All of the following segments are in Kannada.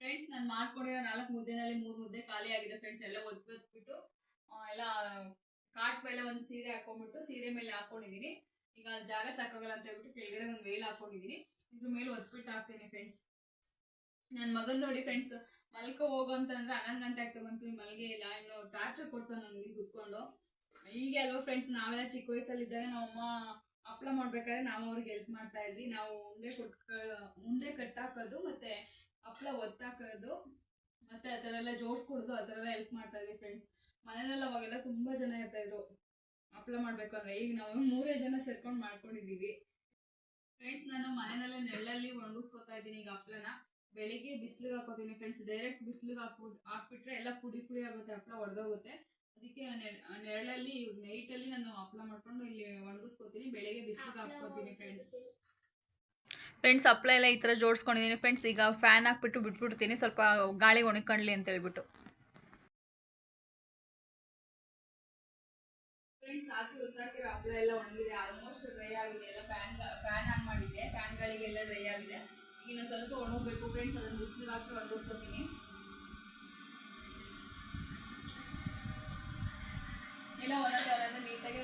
ಫ್ರೆಂಡ್ಸ್ ನಾನು ಮಾಡ್ಕೊಂಡಿರೋ 4 ಮುದ್ದೆನಲ್ಲಿ 3 ಮುದ್ದೆ ಖಾಲಿ ಆಗಿದೆ ಫ್ರೆಂಡ್ಸ್. ಎಲ್ಲ ಒದ್ಬಿಟ್ಟು ಎಲ್ಲ ಕಾಟ್ ಮೇಲೆ ಒಂದು ಸೀರೆ ಹಾಕೊಂಡ್ಬಿಟ್ಟು ಸೀರೆ ಮೇಲೆ ಹಾಕೊಂಡಿದ್ದೀನಿ. ಈಗ ಜಾಗ ಸಾಕಾಗಲ್ಲ ಅಂತ ಹೇಳ್ಬಿಟ್ಟು ಕೆಳಗಡೆ ಒಂದು ವೇಲ್ ಹಾಕೊಂಡಿದ್ದೀನಿ. ಇದ್ರ ಮೇಲೆ ಒದ್ಬಿಟ್ಟು ಹಾಕ್ತೀನಿ ಫ್ರೆಂಡ್ಸ್. ನನ್ನ ಮಗನ್ ನೋಡಿ ಫ್ರೆಂಡ್ಸ್, ಮಲ್ಕೋ ಹೋಗು ಅಂತಂದ್ರೆ 11 ಗಂಟೆ ಆಗ್ತಾ ಬಂತು, ಮಲ್ಗೆ ಇಲ್ಲ. ಇನ್ನು ಟಾರ್ಚರ್ ಕೊಡ್ತಾನೆ ನನಗೆ ಕುತ್ಕೊಂಡು. ಹೀಗೆ ಅಲ್ವಾ ಫ್ರೆಂಡ್ಸ್, ನಾವೆಲ್ಲ ಚಿಕ್ಕ ವಯಸ್ಸಲ್ಲಿದ್ದಾಗ ನಮ್ಮಮ್ಮ ಹಪ್ಪಳ ಮಾಡ್ಬೇಕಾದ್ರೆ ನಾವು ಅವ್ರಿಗೆ ಹೆಲ್ಪ್ ಮಾಡ್ತಾ ಇದ್ವಿ. ನಾವು ಉಂಡೆ ಕಟ್ಟಾಕೋದು ಮತ್ತೆ ಹಪ್ಪಳ ಒತ್ತಾಕೋದು ಮತ್ತೆ ಆ ಥರ ಎಲ್ಲ ಜೋಡಿಸ್ಕೊಡೋದು, ಆ ಥರ ಎಲ್ಲ ಹೆಲ್ಪ್ ಮಾಡ್ತಾ ಇದ್ವಿ ಫ್ರೆಂಡ್ಸ್. ಮನೆಯಲ್ಲ ಅವಾಗೆಲ್ಲ ತುಂಬ ಜನ ಇರ್ತಾ ಇದ್ರು ಹಪ್ಪಳ ಮಾಡಬೇಕು ಅಂದರೆ. ಈಗ ನಾವು 3 ಜನ ಸೇರ್ಕೊಂಡು ಮಾಡ್ಕೊಂಡಿದ್ದೀವಿ ಫ್ರೆಂಡ್ಸ್. ನಾನು ಮನೆಯಲ್ಲೇ ನೆರಳಲ್ಲಿ ಒಣಗಿಸ್ಕೊತಾ ಇದ್ದೀನಿ ಈಗ ಹಪ್ಪಳನ. ಬೆಳಿಗ್ಗೆ ಬಿಸಿಲಿಗೆ ಹಾಕೋತೀನಿ ಫ್ರೆಂಡ್ಸ್. ಡೈರೆಕ್ಟ್ ಬಿಸಿಲಿಗೆ ಹಾಕ್ಬಿಟ್ರೆ ಎಲ್ಲ ಪುಡಿ ಪುಡಿ ಆಗುತ್ತೆ, ಹಪ್ಪಳ ಒಡೆದೋಗುತ್ತೆ. ಅದಕ್ಕೆ ನೆರಳಲ್ಲಿ ನೈಟಲ್ಲಿ ನಾನು ಹಪ್ಪಳ ಮಾಡ್ಕೊಂಡು ಇಲ್ಲಿ ಒಣಗಿಸ್ಕೊತೀನಿ, ಬೆಳಿಗ್ಗೆ ಬಿಸಿಲಿಗೆ ಹಾಕ್ಕೋತೀನಿ ಫ್ರೆಂಡ್ಸ್. ಹಪ್ಪಳ ಎಲ್ಲ ಈ ಥರ ಜೋಡಿಸ್ಕೊಂಡಿದ್ದೀನಿ ಫ್ರೆಂಡ್ಸ್. ಈಗ ಫ್ಯಾನ್ ಹಾಕ್ಬಿಟ್ಟು ಬಿಟ್ಬಿಡ್ತೀನಿ, ಸ್ವಲ್ಪ ಗಾಳಿ ಒಣಗ್ಕೊಳ್ಳಿ ಅಂತ ಹೇಳ್ಬಿಟ್ಟು. ಫ್ರೆಂಡ್ಸ್ ಹಾಕಿರೋ ಹಪ್ಪಳ ಎಲ್ಲ ಒಣಗಿದೆ, ಆಲ್ಮೋಸ್ಟ್ ಡ್ರೈ ಆಗಿದೆ. ಎಲ್ಲ ಫ್ಯಾನ್ ಆನ್ ಮಾಡಿದ್ದೆ, ಫ್ಯಾನ್ ಗಾಳಿಗೆಲ್ಲ ಡ್ರೈ ಆಗಿದೆ. ಇನ್ನು ಸ್ವಲ್ಪ ಒಣಗಬೇಕು ಫ್ರೆಂಡ್ಸ್, ಅದನ್ನು ಬಿಸಿಲಿಗೆ ಹಾಕಿ ಒಣಗಿಸ್ಕೊತೀನಿ. ಎಲ್ಲ ಒಂದೊಂದು ನೀಟಾಗಿ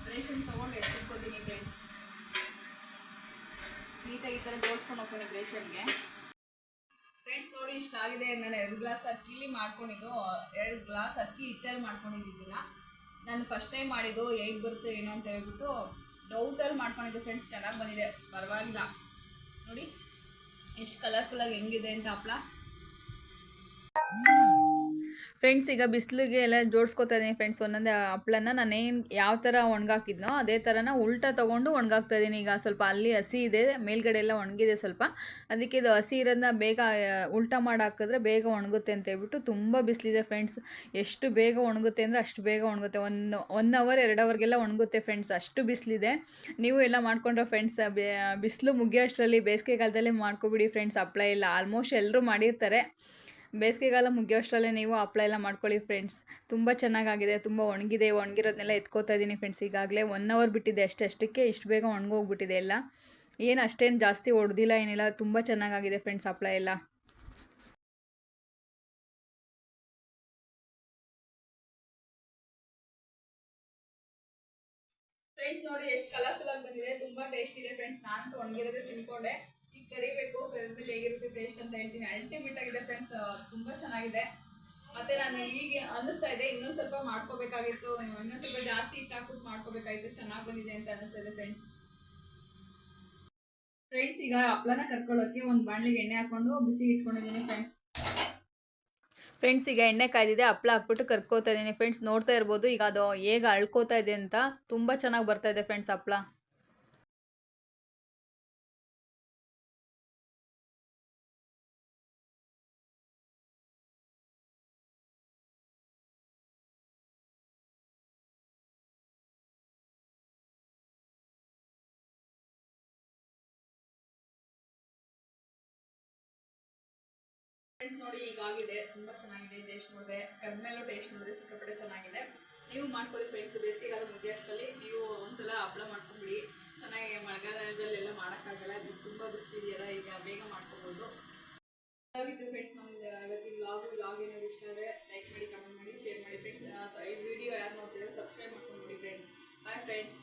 ಬ್ರೇಷನ್ ತೊಗೊಂಡು ಎತ್ತಿಟ್ಕೊತೀನಿ ಫ್ರೆಂಡ್ಸ್. ನೀಟಾಗಿ ಈ ಥರ ಜೋಡಿಸ್ಕೊಂಡು ಹೋಗ್ತೀನಿ ಬ್ರೇಷನ್ಗೆ ಫ್ರೆಂಡ್ಸ್. ನೋಡಿ ಇಷ್ಟ ಆಗಿದೆ. ನಾನು 2 ಗ್ಲಾಸ್ ಅಕ್ಕಿಲಿ ಮಾಡ್ಕೊಂಡಿದ್ದು, 2 ಗ್ಲಾಸ್ ಅಕ್ಕಿ ಹಿಟ್ಟಲ್ಲಿ ಮಾಡ್ಕೊಂಡಿದ್ದಿಲ್ಲ. ನಾನು ಫಸ್ಟ್ ಟೈಮ್ ಮಾಡಿದ್ದು, ಹೇಗೆ ಬರುತ್ತೆ ಏನೋ ಅಂತ ಹೇಳ್ಬಿಟ್ಟು ಡೌಟಲ್ಲಿ ಮಾಡ್ಕೊಂಡಿದ್ದು ಫ್ರೆಂಡ್ಸ್. ಚೆನ್ನಾಗಿ ಬಂದಿದೆ, ಪರವಾಗಿಲ್ಲ. ನೋಡಿ ಎಷ್ಟು ಕಲರ್ಫುಲ್ಲಾಗಿ ಹೆಂಗಿದೆ ಅಂತ ಹಪ್ಪಳ ಫ್ರೆಂಡ್ಸ್. ಈಗ ಬಿಸಿಲಿಗೆ ಎಲ್ಲ ಜೋಡಿಸ್ಕೊತಾ ಇದ್ದೀನಿ ಫ್ರೆಂಡ್ಸ್. ಒಂದೊಂದೇ ಹಪ್ಪಳನ ನಾನೇನು ಯಾವ ಥರ ಒಣಗಾಕಿದ್ನೋ ಅದೇ ಥರನ ಉಲ್ಟಾ ತೊಗೊಂಡು ಒಣಗಾಕ್ತಾ ಇದ್ದೀನಿ. ಈಗ ಸ್ವಲ್ಪ ಅಲ್ಲಿ ಹಸಿ ಇದೆ, ಮೇಲ್ಗಡೆ ಎಲ್ಲ ಒಣಗಿದೆ ಸ್ವಲ್ಪ. ಅದಕ್ಕೆ ಇದು ಹಸಿ ಇರೋದನ್ನ ಬೇಗ ಉಲ್ಟಾ ಮಾಡಿ ಹಾಕಿದ್ರೆ ಬೇಗ ಒಣಗುತ್ತೆ ಅಂತ ಹೇಳ್ಬಿಟ್ಟು. ತುಂಬ ಬಿಸಿಲಿದೆ ಫ್ರೆಂಡ್ಸ್. ಎಷ್ಟು ಬೇಗ ಒಣಗುತ್ತೆ ಅಂದರೆ ಅಷ್ಟು ಬೇಗ ಒಣಗುತ್ತೆ. 1 ಅವರ್ 2 ಅವರ್ಗೆಲ್ಲ ಒಣಗುತ್ತೆ ಫ್ರೆಂಡ್ಸ್, ಅಷ್ಟು ಬಿಸಿಲಿದೆ. ನೀವು ಎಲ್ಲ ಮಾಡ್ಕೊಂಡ್ರೆ ಫ್ರೆಂಡ್ಸ್, ಬಿಸಿಲು ಮುಗಿಯೋ ಅಷ್ಟರಲ್ಲಿ ಬೇಸಿಗೆಗಾಲದಲ್ಲೇ ಮಾಡ್ಕೊಬಿಡಿ ಫ್ರೆಂಡ್ಸ್. ಹಪ್ಪಳ ಎಲ್ಲ ಆಲ್ಮೋಸ್ಟ್ ಎಲ್ಲರೂ ಮಾಡಿರ್ತಾರೆ. ಬೇಸಿಗೆಗಾಲ ಮುಗಿಯೋ ಅಷ್ಟರಲ್ಲೇ ನೀವು ಹಪ್ಪಳ ಎಲ್ಲ ಮಾಡ್ಕೊಳ್ಳಿ ಫ್ರೆಂಡ್ಸ್. ತುಂಬ ಚೆನ್ನಾಗಾಗಿದೆ, ತುಂಬ ಒಣಗಿರೋದನ್ನೆಲ್ಲ ಎತ್ಕೋತಾ ಇದ್ದೀನಿ ಫ್ರೆಂಡ್ಸ್. ಈಗಾಗಲೇ 1 ಅವರ್ ಬಿಟ್ಟಿದ್ದೆ ಅಷ್ಟಕ್ಕೆ ಇಷ್ಟು ಬೇಗ ಒಣಗೋಗ್ಬಿಟ್ಟಿದೆ ಎಲ್ಲ. ಏನು ಅಷ್ಟೇನು ಜಾಸ್ತಿ ಹೊಡೆದಿಲ್ಲ ಏನಿಲ್ಲ, ತುಂಬ ಚೆನ್ನಾಗಾಗಿದೆ ಫ್ರೆಂಡ್ಸ್ ಹಪ್ಪಳ ಎಲ್ಲ. ಫ್ರೆಂಡ್ಸ್ ನೋಡಿ ಎಷ್ಟು ಕಲರ್ಫುಲ್ಲಾಗಿ ಬಂದಿದೆ, ತುಂಬ ಟೇಸ್ಟ್ ಇದೆ ಫ್ರೆಂಡ್ಸ್. ನಾನಂತೂ ಒಣಗಿರೋದೇ ತಿನ್ಕೊಂಡೆ. ಈಗ ಕರಿಬೇಕು, ಕರಿದ್ಮೇಲೆ ಹೇಗಿರುತ್ತೆ ಟೇಸ್ಟ್ ಅಂತ ಹೇಳ್ತೀನಿ. ಅಲ್ಟಿಮೇಟ್ ಆಗಿದೆ ಫ್ರೆಂಡ್ಸ್, ತುಂಬ ಚೆನ್ನಾಗಿದೆ. ಮತ್ತೆ ನಾನು ಈಗ ಅನ್ನಿಸ್ತಾ ಇದೆ ಇನ್ನೊಂದು ಸ್ವಲ್ಪ ಮಾಡ್ಕೋಬೇಕಾಗಿತ್ತು, ಇನ್ನೊಂದು ಸ್ವಲ್ಪ ಜಾಸ್ತಿ ಹಿಟ್ಟು ಹಾಕ್ಬಿಟ್ಟು ಮಾಡ್ಕೋಬೇಕಾಗಿತ್ತು, ಚೆನ್ನಾಗಿ ಬಂದಿದೆ ಅಂತ ಅನ್ನಿಸ್ತಾ ಇದೆ ಫ್ರೆಂಡ್ಸ್. ಈಗ ಹಪ್ಪಳನ ಕರ್ಕೊಳ್ಳೋಕ್ಕೆ ಒಂದು ಬಾಣಲಿಗೆ ಎಣ್ಣೆ ಹಾಕ್ಕೊಂಡು ಬಿಸಿಗೆ ಇಟ್ಕೊಂಡಿದ್ದೀನಿ ಫ್ರೆಂಡ್ಸ್. ಈಗ ಎಣ್ಣೆ ಕಾಯ್ದಿದೆ, ಹಪ್ಪಳ ಹಾಕ್ಬಿಟ್ಟು ಕರ್ಕೋತಾ ಇದ್ದೀನಿ ಫ್ರೆಂಡ್ಸ್. ನೋಡ್ತಾ ಇರ್ಬೋದು ಈಗ ಅದು ಹೇಗೆ ಅಳ್ಕೋತಾ ಇದೆ ಅಂತ. ತುಂಬ ಚೆನ್ನಾಗಿ ಬರ್ತಾ ಇದೆ ಫ್ರೆಂಡ್ಸ್ ಹಪ್ಪಳ. ಫ್ರೆಂಡ್ಸ್ ನೋಡಿ ಈಗಾಗಿದೆ, ತುಂಬ ಚೆನ್ನಾಗಿದೆ. ಟೇಸ್ಟ್ ನೋಡಿದೆ, ಕರ್ಮೇಲೂ ಟೇಸ್ಟ್ ನೋಡಿದೆ, ಸಿಕ್ಕಾಪಟ್ಟೆ ಚೆನ್ನಾಗಿದೆ. ನೀವು ಮಾಡ್ಕೊಳ್ಳಿ ಫ್ರೆಂಡ್ಸ್. ಬೇಸಿಗೆಗಾಲ ಮುಗಿಯೋ ಅಷ್ಟರಲ್ಲಿ ನೀವು ಒಂದ್ಸಲ ಹಪ್ಪಳ ಮಾಡ್ಕೊಂಬಿಡಿ. ಚೆನ್ನಾಗಿ ಮಳೆಗಾಲದಲ್ಲೆಲ್ಲ ಮಾಡೋಕ್ಕಾಗಲ್ಲ, ಇದು ತುಂಬ ಬಿಸಿಲಿದೆಯಲ್ಲ, ಈಗ ಬೇಗ ಮಾಡ್ಕೊಬೋದು. ಆಗಿತ್ತು ಫ್ರೆಂಡ್ಸ್ ನಮ್ದು ಇವತ್ತಿನ ವ್ಲಾಗ್ ಏನಾದ್ರು ಇಷ್ಟ ಆದರೆ ಲೈಕ್ ಮಾಡಿ, ಕಮೆಂಟ್ ಮಾಡಿ, ಶೇರ್ ಮಾಡಿ ಫ್ರೆಂಡ್ಸ್. ಈ ವಿಡಿಯೋ ಯಾರು ನೋಡ್ತಿದ್ರೆ ಸಬ್ಸ್ಕ್ರೈಬ್ ಮಾಡ್ಕೊಂಡು ನೋಡಿ ಫ್ರೆಂಡ್ಸ್. Bye friends.